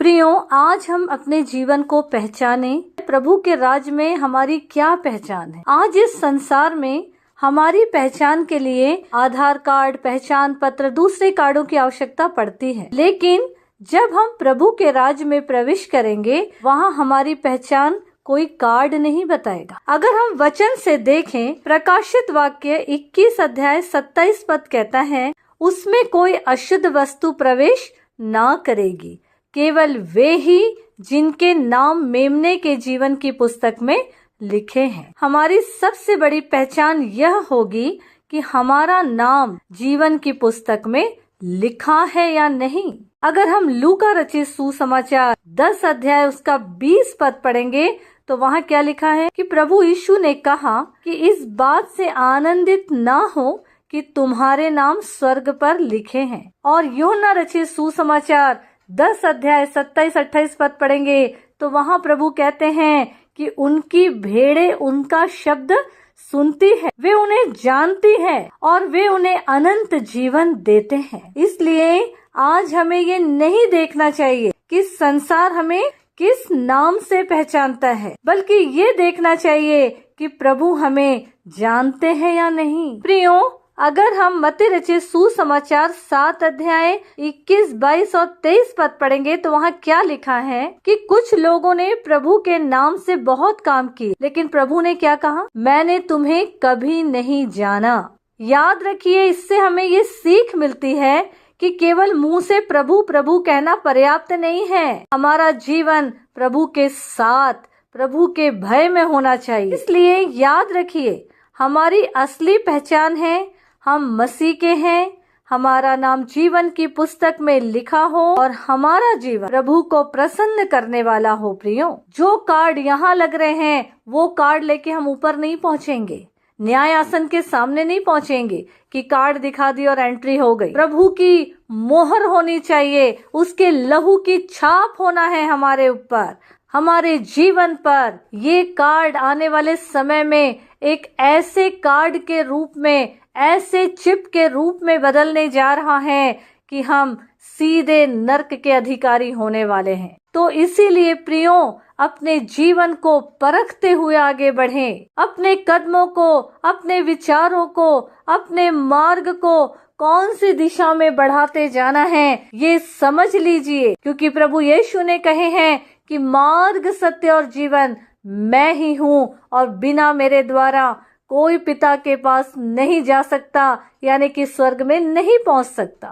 प्रियों, आज हम अपने जीवन को पहचाने। प्रभु के राज में हमारी क्या पहचान है? आज इस संसार में हमारी पहचान के लिए आधार कार्ड, पहचान पत्र, दूसरे कार्डों की आवश्यकता पड़ती है। लेकिन जब हम प्रभु के राज में प्रवेश करेंगे, वहाँ हमारी पहचान कोई कार्ड नहीं बताएगा। अगर हम वचन से देखें, प्रकाशित वाक्य 21 अध्याय 27 पद कहता है, उसमें कोई अशुद्ध वस्तु प्रवेश ना करेगी, केवल वे ही जिनके नाम मेमने के जीवन की पुस्तक में लिखे हैं। हमारी सबसे बड़ी पहचान यह होगी कि हमारा नाम जीवन की पुस्तक में लिखा है या नहीं। अगर हम लूका रचित सुसमाचार 10 अध्याय उसका 20 पद पढ़ेंगे तो वहाँ क्या लिखा है कि प्रभु यीशु ने कहा कि इस बात से आनंदित ना हो कि तुम्हारे नाम स्वर्ग पर लिखे हैं। और यूहन्ना रचित सुसमाचार 10 अध्याय 27-28 पद पढ़ेंगे तो वहाँ प्रभु कहते हैं कि उनकी भेड़ें उनका शब्द सुनती है, वे उन्हें जानती है और वे उन्हें अनंत जीवन देते हैं। इसलिए आज हमें ये नहीं देखना चाहिए कि संसार हमें किस नाम से पहचानता है, बल्कि ये देखना चाहिए कि प्रभु हमें जानते हैं या नहीं। प्रियों, अगर हम मत्ती रचित सुसमाचार 7 अध्याय 21, 22 और 23 पद पढ़ेंगे तो वहाँ क्या लिखा है कि कुछ लोगों ने प्रभु के नाम से बहुत काम किए, लेकिन प्रभु ने क्या कहा? मैंने तुम्हें कभी नहीं जाना। याद रखिए, इससे हमें ये सीख मिलती है कि केवल मुंह से प्रभु प्रभु कहना पर्याप्त नहीं है। हमारा जीवन प्रभु के साथ, प्रभु के भय में होना चाहिए। इसलिए याद रखिए, हमारी असली पहचान है हम मसीह के हैं, हमारा नाम जीवन की पुस्तक में लिखा हो और हमारा जीवन प्रभु को प्रसन्न करने वाला हो। प्रियो, जो कार्ड यहाँ लग रहे हैं वो कार्ड लेके हम ऊपर नहीं पहुँचेंगे, न्याय आसन के सामने नहीं पहुँचेंगे कि कार्ड दिखा दी और एंट्री हो गई। प्रभु की मोहर होनी चाहिए, उसके लहू की छाप होना है हमारे ऊपर, हमारे जीवन पर। ये कार्ड आने वाले समय में एक ऐसे कार्ड के रूप में, ऐसे चिप के रूप में बदलने जा रहा है कि हम सीधे नर्क के अधिकारी होने वाले हैं। तो इसीलिए प्रियों, अपने जीवन को परखते हुए आगे बढ़ें। अपने कदमों को, अपने विचारों को, अपने मार्ग को कौन सी दिशा में बढ़ाते जाना है ये समझ लीजिए, क्योंकि प्रभु यीशु ने कहे हैं कि मार्ग, सत्य और जीवन मैं ही हूँ और बिना मेरे द्वारा कोई पिता के पास नहीं जा सकता, यानी कि स्वर्ग में नहीं पहुँच सकता।